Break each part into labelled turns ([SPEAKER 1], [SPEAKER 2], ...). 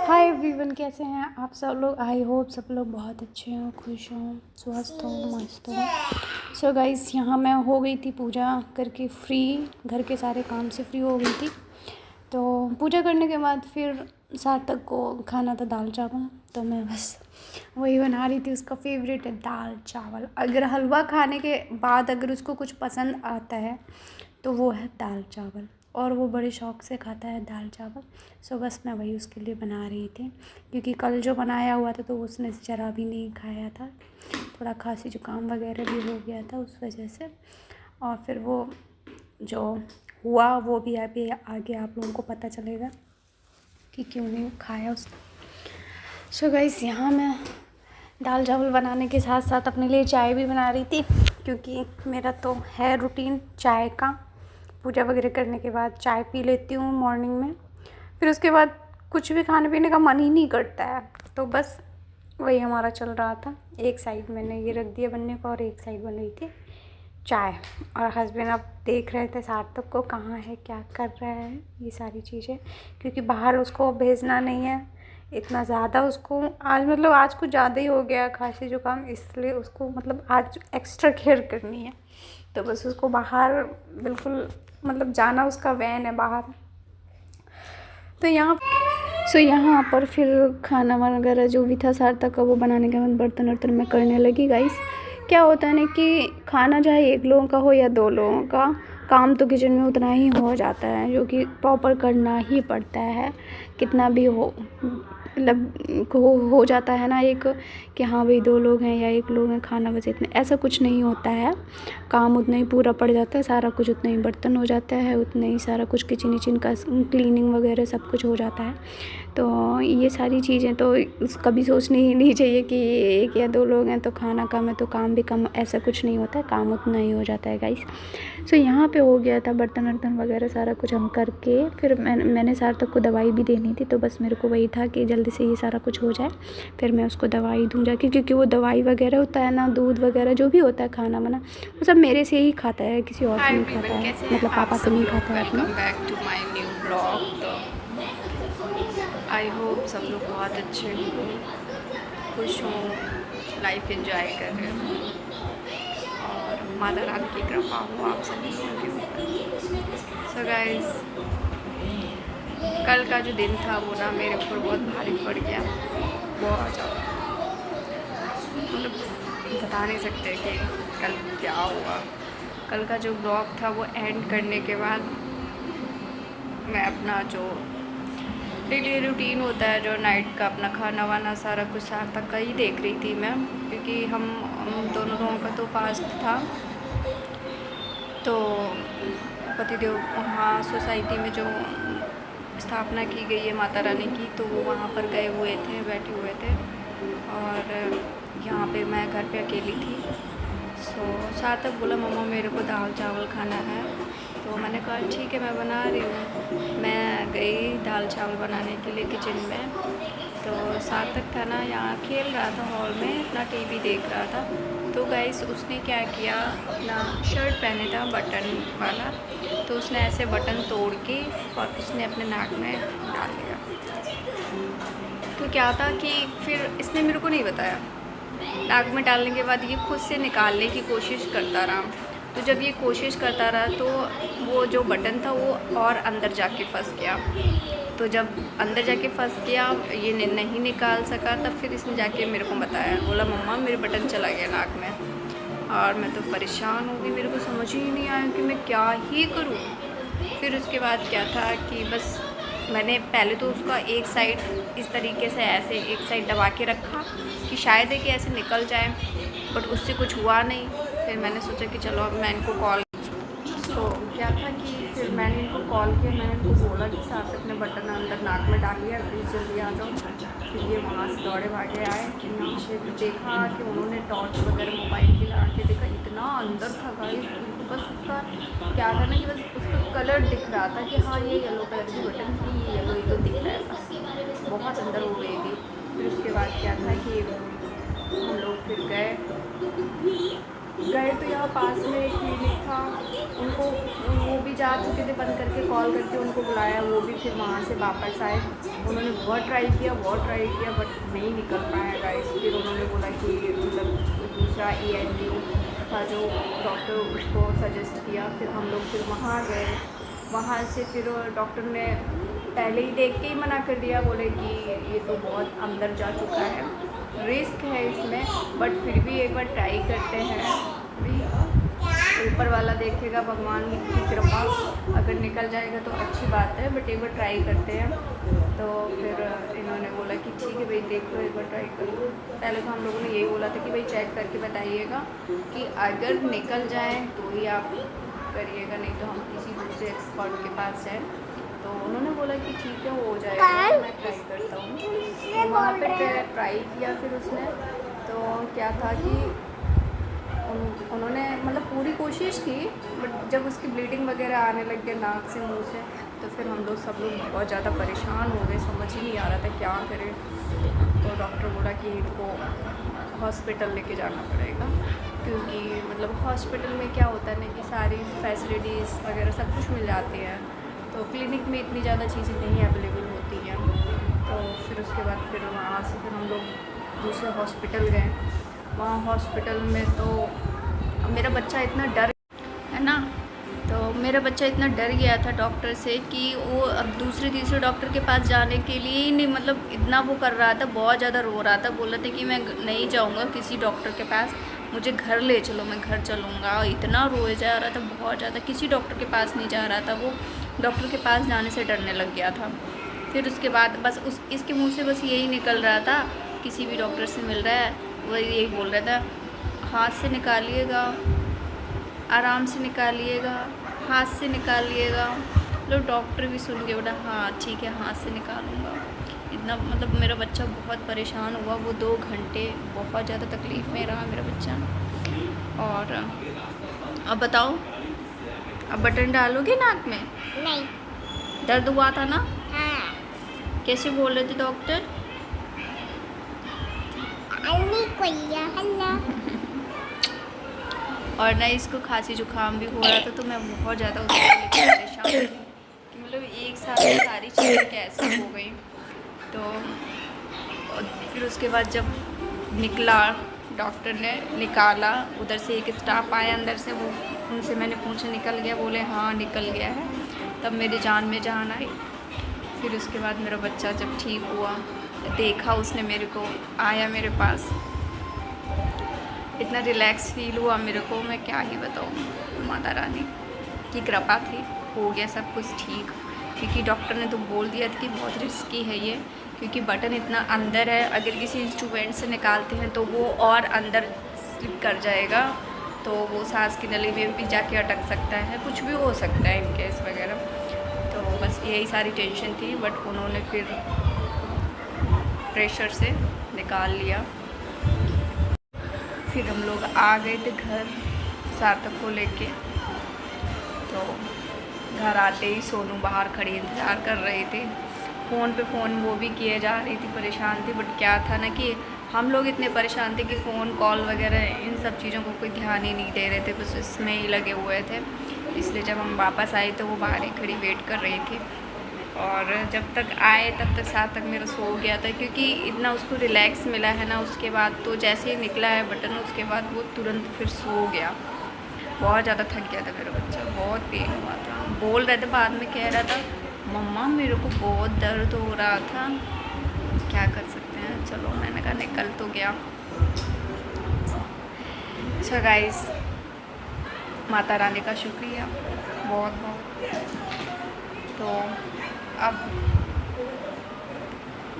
[SPEAKER 1] Hi everyone, कैसे हैं आप सब लोग। आई होप सब लोग बहुत अच्छे हों, खुश हों, स्वस्थ हों, मस्त हों। सो गाइस, यहाँ मैं हो गई थी पूजा करके फ्री, घर के सारे काम से फ्री हो गई थी। तो पूजा करने के बाद फिर सार्थक को खाना था दाल चावल, तो मैं बस वही बना रही थी। उसका फेवरेट है दाल चावल। अगर हलवा खाने के बाद अगर उसको कुछ पसंद आता है तो वो है दाल चावल, और वो बड़े शौक़ से खाता है दाल चावल। सो बस मैं वही उसके लिए बना रही थी, क्योंकि कल जो बनाया हुआ था तो उसने ज़रा भी नहीं खाया था। थोड़ा खांसी जुकाम वगैरह भी हो गया था उस वजह से, और फिर वो जो हुआ वो भी अभी आगे आप लोगों को पता चलेगा कि क्यों नहीं खाया उसने। सो गाइस, यहाँ मैं दाल चावल बनाने के साथ साथ अपने लिए चाय भी बना रही थी, क्योंकि मेरा तो है रूटीन चाय का। पूजा वगैरह करने के बाद चाय पी लेती हूँ मॉर्निंग में, फिर उसके बाद कुछ भी खाने पीने का मन ही नहीं करता है। तो बस वही हमारा चल रहा था। एक साइड मैंने ये रख दिया बनने को और एक साइड बन रही थी चाय, और हस्बैंड अब देख रहे थे सार्थक को कहाँ है, क्या कर रहा है, ये सारी चीज़ें। क्योंकि बाहर उसको भेजना नहीं है इतना ज़्यादा। उसको आज कुछ ज़्यादा ही हो गया खांसी जुकाम, इसलिए उसको आज एक्स्ट्रा केयर करनी है। तो बस उसको बाहर बिल्कुल जाना, उसका वैन है बाहर। तो यहाँ पर फिर खाना वगैरह जो भी था सार्थक का वो बनाने के बाद बर्तन वर्तन में करने लगी। गाइस, क्या होता है ना कि खाना चाहे एक लोगों का हो या दो लोगों का, काम तो किचन में उतना ही हो जाता है, जो कि प्रॉपर करना ही पड़ता है। कितना भी हो हो जाता है ना एक कि हाँ भाई 2 लोग हैं या 1 लोग हैं, खाना बस इतने, ऐसा कुछ नहीं होता है। काम उतना ही पूरा पड़ जाता है, सारा कुछ उतना ही बर्तन हो जाता है, उतना ही सारा कुछ किचन का क्लीनिंग वगैरह सब कुछ हो जाता है। तो ये सारी चीज़ें तो कभी सोचनी ही नहीं चाहिए कि 1 या 2 लोग हैं तो खाना कम है तो काम भी कम, ऐसा कुछ नहीं होता है, काम उतना ही हो जाता है गाइस। सो यहाँ पे हो गया था बर्तन वर्तन वगैरह सारा कुछ हम करके, फिर मैंने सार्थक को दवाई भी देनी थी। तो बस मेरे को वही था कि जल्दी से ये सारा कुछ हो जाए, फिर मैं उसको दवाई दूँ जाके, क्योंकि वो दवाई वगैरह होता है ना, दूध वगैरह जो भी होता है खाना वाना, वो सब मेरे से ही खाता है, किसी और से नहीं खाता है, पापा से नहीं खाता है।
[SPEAKER 2] Welcome back to my new blog. तो आई होप सब लोग बहुत अच्छे हों, खुश हों, लाइफ एंजॉय कर रहे हों, और माता रानी की कृपा हो आप सभी के ऊपर। सो गाइस, कल का जो दिन था वो ना मेरे ऊपर बहुत भारी पड़ गया, बहुत ज़्यादा। बता नहीं सकते कि कल क्या हुआ। कल का जो ब्लॉग था वो एंड करने के बाद मैं अपना जो डेली रूटीन होता है, जो नाइट का अपना खाना वाना सारा कुछ सार्थक का ही देख रही थी मैं, क्योंकि हम दोनों लोगों का तो फास्ट था। तो पतिदेव वहाँ सोसाइटी में जो स्थापना की गई है माता रानी की, तो वो वहाँ पर गए हुए थे, बैठे हुए थे, और यहाँ पे मैं घर पे अकेली थी। सो सार्थक बोला मम्मा मेरे को दाल चावल खाना है, तो मैंने कहा ठीक है मैं बना रही हूँ। मैं गई दाल चावल बनाने के लिए किचन में, तो सार्थक था ना यहाँ खेल रहा था हॉल में, अपना टीवी देख रहा था। तो गाइस, उसने क्या किया, अपना शर्ट पहने था बटन वाला, तो उसने ऐसे बटन तोड़ के और उसने अपने नाक में डाल दिया। तो क्या था कि फिर इसने मेरे को नहीं बताया, नाक में डालने के बाद ये खुद से निकालने की कोशिश करता रहा। तो जब ये कोशिश करता रहा तो वो जो बटन था वो और अंदर जाके फंस गया। तो जब अंदर जाके फंस गया, ये नहीं निकाल सका, तब फिर इसने जाके मेरे को बताया, बोला मम्मा मेरे बटन चला गया नाक में। और मैं तो परेशान हो गई, मेरे को समझ ही नहीं आया कि मैं क्या ही करूँ। फिर उसके बाद क्या था कि बस मैंने पहले तो उसका एक साइड इस तरीके से ऐसे एक साइड दबा के रखा कि शायद है कि ऐसे निकल जाए, बट उससे कुछ हुआ नहीं। फिर मैंने सोचा कि चलो अब मैं इनको कॉल, तो क्या था कि फिर मैंने इनको कॉल किया, मैंने इनको बोला कि सार्थक ने बटन अंदर नाक में डाल लिया, प्लीज़ जल्दी आ जाओ। फिर ये वहाँ से दौड़े भागे आए, यहाँ से देखा कि उन्होंने टॉर्च वगैरह मोबाइल की लगा के देखा, इतना अंदर था गाइस। बस उसका क्या था ना कि बस उसका कलर दिख रहा था कि हाँ ये येलो कलर की बटन थी, ये येलो दिख रहा है, बस बहुत अंदर हो गई थी। फिर उसके बाद क्या था कि हम लोग फिर गए गए तो यहाँ पास में एक क्लिनिक था, उनको वो भी जा चुके थे, बंद करके कॉल करके उनको बुलाया, वो भी फिर वहाँ से वापस आए। उन्होंने बहुत ट्राई किया बट नहीं निकल पाया गाइस। फिर उन्होंने बोला कि मतलब दूसरा ENT था जो डॉक्टर, उसको सजेस्ट किया। फिर हम लोग फिर वहाँ गए, वहाँ से फिर डॉक्टर ने पहले ही देख के ही मना कर दिया, बोले कि ये तो बहुत अंदर जा चुका है, रिस्क है इसमें, बट फिर भी एक बार ट्राई करते हैं, ऊपर वाला देखेगा, भगवान की कृपा, अगर निकल जाएगा तो अच्छी बात है, बट एक बार ट्राई करते हैं। तो फिर इन्होंने बोला कि ठीक है भाई, देख लो, एक बार ट्राई कर लो। पहले तो हम लोगों ने यही बोला था कि भाई चेक करके बताइएगा कि अगर निकल जाए तो ही आप करिएगा, नहीं तो हम किसी दूसरे एक्सपर्ट के पास जाएँ। तो उन्होंने बोला कि ठीक है, वो हो जाएगा, मैं ट्राई करता हूँ। तो वहाँ पे ट्राई किया, फिर उसने तो क्या था कि उन्होंने मतलब पूरी कोशिश की, बट जब उसकी ब्लीडिंग वगैरह आने लग गई नाक से, मुंह से, तो फिर हम लोग सब लोग बहुत ज़्यादा परेशान हो गए, समझ ही नहीं आ रहा था क्या करें। तो डॉक्टर बोला कि इनको हॉस्पिटल लेके जाना पड़ेगा, क्योंकि मतलब हॉस्पिटल में क्या होता है ना कि सारी फैसिलिटीज़ वगैरह सब कुछ मिल जाती है, तो क्लिनिक में इतनी ज़्यादा चीज़ें नहीं अवेलेबल होती हैं। तो फिर उसके बाद फिर वहाँ से फिर हम लोग दूसरे हॉस्पिटल गए। वहाँ हॉस्पिटल में तो मेरा बच्चा इतना डर है ना, तो मेरा बच्चा इतना डर गया था डॉक्टर से कि वो अब दूसरे तीसरे डॉक्टर के पास जाने के लिए ही नहीं, मतलब इतना वो कर रहा था, बहुत ज़्यादा रो रहा था, बोल रहा था कि मैं नहीं जाऊँगा किसी डॉक्टर के पास, मुझे घर ले चलो, मैं घर चलूँगा। इतना रोए जा रहा था बहुत ज़्यादा, किसी डॉक्टर के पास नहीं जा रहा था, वो डॉक्टर के पास जाने से डरने लग गया था। फिर उसके बाद बस इसके मुँह से बस यही निकल रहा था, किसी भी डॉक्टर से मिल रहा है वो यही बोल रहा था, हाथ से निकालिएगा, आराम से निकालिएगा, हाथ से निकालिएगा। लोग डॉक्टर भी सुन के बोला हाँ ठीक है, हाथ से निकालूंगा। इतना मतलब मेरा बच्चा बहुत परेशान हुआ, वो 2 घंटे बहुत ज़्यादा तकलीफ़ में रहा मेरा बच्चा। और अब बताओ, अब बटन डालोगे नाक में?
[SPEAKER 3] नहीं।
[SPEAKER 2] दर्द हुआ था ना?
[SPEAKER 3] हाँ।
[SPEAKER 2] कैसे बोल रहे थे डॉक्टर? और ना इसको खांसी जुकाम भी हो रहा था, तो मैं बहुत ज़्यादा उसको लेकर परेशान थी कि मतलब एक साथ सारी चीज़ें कैसे हो गई। तो और फिर उसके बाद जब निकला, डॉक्टर ने निकाला, उधर से एक स्टाफ आया अंदर से, वो उनसे मैंने पूछा निकल गया? बोले हाँ निकल गया है। तब मेरी जान में जान आई। फिर उसके बाद मेरा बच्चा जब ठीक हुआ, देखा उसने मेरे को, आया मेरे पास, इतना रिलैक्स फील हुआ मेरे को, मैं क्या ही बताऊँ। माता रानी की कृपा थी, हो गया सब कुछ ठीक। क्योंकि डॉक्टर ने तो बोल दिया था कि बहुत रिस्की है ये, क्योंकि बटन इतना अंदर है, अगर किसी इंस्ट्रूमेंट से निकालते हैं तो वो और अंदर स्लिप कर जाएगा, तो वो सांस की नली में भी जाके अटक सकता है, कुछ भी हो सकता है इनकेस वगैरह। तो बस यही सारी टेंशन थी, बट उन्होंने फिर प्रेशर से निकाल लिया। फिर हम लोग आ गए थे घर सार्थक को लेके। तो घर आते ही सोनू बाहर खड़ी इंतज़ार कर रही थी, फ़ोन पे फ़ोन वो भी किए जा रही थी, परेशान थी। बट क्या था ना कि हम लोग इतने परेशान थे कि फ़ोन कॉल वगैरह इन सब चीज़ों को कोई ध्यान ही नहीं दे रहे थे, बस इसमें ही लगे हुए थे। इसलिए जब हम वापस आए तो वो बाहर ही खड़ी वेट कर रही थी, और जब तक आए तब तक सार्थक मेरा सो गया था, क्योंकि इतना उसको रिलैक्स मिला है ना उसके बाद। तो जैसे ही निकला है बटन, उसके बाद वो तुरंत फिर सो गया। बहुत ज़्यादा थक गया था मेरा बच्चा, बहुत पेन हुआ था। बोल रहे थे, बाद में कह रहा था मम्मा मेरे को बहुत दर्द हो रहा था। क्या कर सकते हैं, चलो मैंने कहा निकल तो गया। अच्छा गाइस, माता रानी का शुक्रिया बहुत बहुत। तो अब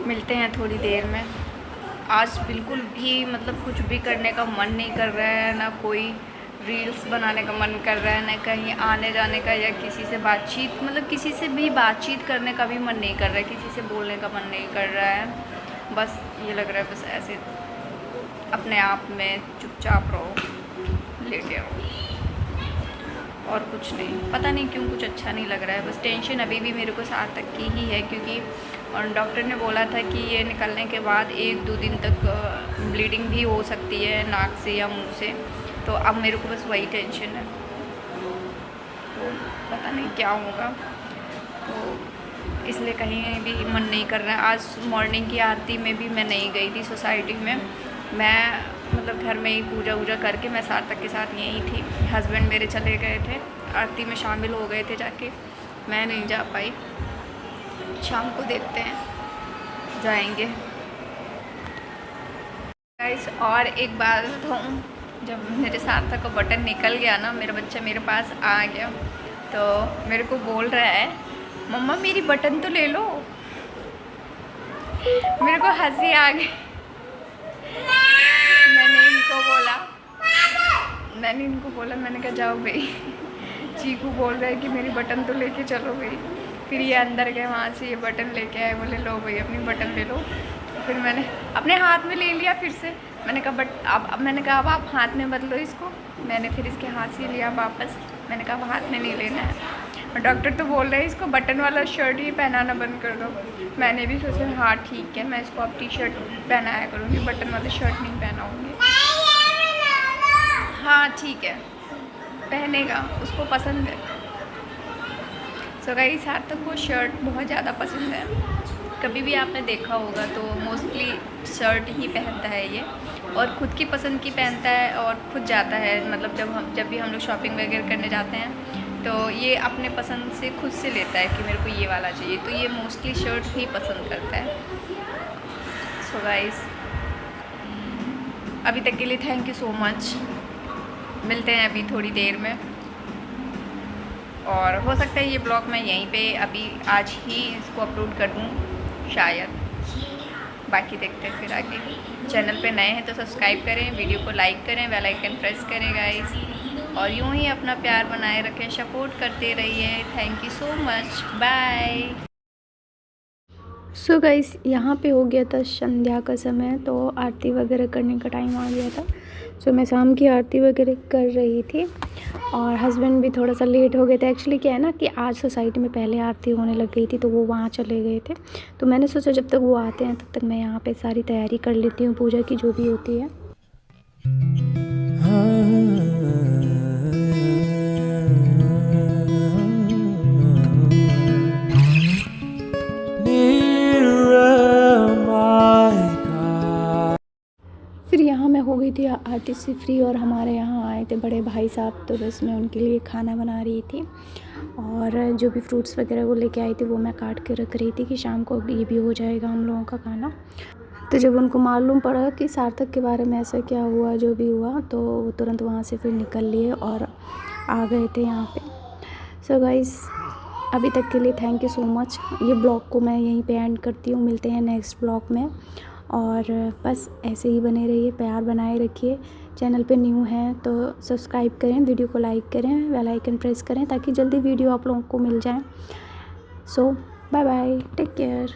[SPEAKER 2] मिलते हैं थोड़ी देर में। आज बिल्कुल भी मतलब कुछ भी करने का मन नहीं कर रहा है, ना कोई रील्स बनाने का मन कर रहा है, ना कहीं आने जाने का, या किसी से बातचीत, मतलब किसी से भी बातचीत करने का भी मन नहीं कर रहा है, किसी से बोलने का मन नहीं कर रहा है। बस ये लग रहा है बस ऐसे अपने आप में चुपचाप रहो, लेटे रहो, और कुछ नहीं। पता नहीं क्यों कुछ अच्छा नहीं लग रहा है, बस टेंशन अभी भी मेरे को सार्थक की ही है, क्योंकि और डॉक्टर ने बोला था कि ये निकलने के बाद 1-2 दिन तक ब्लीडिंग भी हो सकती है नाक से या मुंह से। तो अब मेरे को बस वही टेंशन है, तो पता नहीं क्या होगा, तो इसलिए कहीं भी मन नहीं कर रहा है। आज मॉर्निंग की आरती में भी मैं नहीं गई थी सोसाइटी में, मैं मतलब घर में ही पूजा वूजा करके मैं सार्थक के साथ यहीं थी। हस्बैंड मेरे चले गए थे, आरती में शामिल हो गए थे जाके, मैं नहीं जा पाई। शाम को देखते हैं, जाएंगे। गाइस और एक बात बताऊँ, जब मेरे सार्थक का बटन निकल गया ना, मेरा बच्चा मेरे पास आ गया तो मेरे को बोल रहा है, मम्मा मेरी बटन तो ले लो। मेरे को हंसी आ गई। मैंने इनको बोला, मैंने कहा जाओ भाई। चीकू बोल रहा है कि मेरी बटन तो लेके चलो भाई। फिर ये अंदर गए, वहाँ से ये बटन लेके आए, बोले लो भाई अपनी बटन ले लो। फिर मैंने अपने हाथ में ले लिया फिर से। मैंने कहा बट अब मैंने कहा अब आप हाथ में बदलो इसको। मैंने फिर इसके हाथ से लिया वापस। मैंने कहा अब हाथ में नहीं लेना है। और डॉक्टर तो बोल रहे हैं इसको बटन वाला शर्ट ही पहनाना बंद कर दो। मैंने भी सोचा हाँ ठीक है, मैं इसको अब टी शर्ट पहनाया करूँगी, बटन वाली शर्ट नहीं पहनाऊँगी। हाँ ठीक है, पहनेगा, उसको पसंद है। सो गाइस सार्थक को शर्ट बहुत ज़्यादा पसंद है। कभी भी आपने देखा होगा तो मोस्टली शर्ट ही पहनता है ये, और ख़ुद की पसंद की पहनता है और खुद जाता है। मतलब जब भी हम लोग शॉपिंग वगैरह करने जाते हैं तो ये अपने पसंद से खुद से लेता है कि मेरे को ये वाला चाहिए, तो ये मोस्टली शर्ट ही पसंद करता है। सो गाइस अभी तक के लिए थैंक यू सो मच। मिलते हैं अभी थोड़ी देर में, और हो सकता है ये ब्लॉग मैं यहीं पे अभी आज ही इसको अपलोड कर दूँ शायद, बाकी देखते हैं फिर आगे। चैनल पे नए हैं तो सब्सक्राइब करें, वीडियो को लाइक करें, बेल आइकन प्रेस करें गाइस, और यूं ही अपना प्यार बनाए रखें, सपोर्ट करते रहिए। Thank you so much, bye.
[SPEAKER 1] So guys यहाँ पे हो गया था संध्या का समय, तो आरती वगैरह करने का टाइम आ गया था। सो मैं शाम की आरती वगैरह कर रही थी, और हस्बैंड भी थोड़ा सा लेट हो गए थे। एक्चुअली क्या है ना कि आज सोसाइटी में पहले आरती होने लग गई थी, तो वो वहाँ चले गए थे। तो मैंने सोचा जब तक वो आते हैं तब तक मैं यहाँ पे सारी तैयारी कर लेती हूँ पूजा की, जो भी होती है। फिर यहाँ मैं हो गई थी आरती से फ्री, और हमारे यहाँ आए थे बड़े भाई साहब, तो बस मैं उनके लिए खाना बना रही थी, और जो भी फ्रूट्स वगैरह वो लेके आई थी वो मैं काट के रख रही थी कि शाम को ये भी हो जाएगा हम लोगों का खाना। तो जब उनको मालूम पड़ा कि सार्थक के बारे में ऐसा क्या हुआ, जो भी हुआ, तो वो तुरंत वहाँ से फिर निकल लिए और आ गए थे यहाँ पे। सो गाइस अभी तक के लिए थैंक यू सो मच। ये ब्लॉग को मैं यहीं पे एंड करती हूँ, मिलते हैं नेक्स्ट ब्लॉग में, और बस ऐसे ही बने रहिए, प्यार बनाए रखिए। चैनल पे न्यू हैं तो सब्सक्राइब करें, वीडियो को लाइक करें, बेल आइकन प्रेस करें ताकि जल्दी वीडियो आप लोगों को मिल जाए। सो बाय बाय, टेक केयर।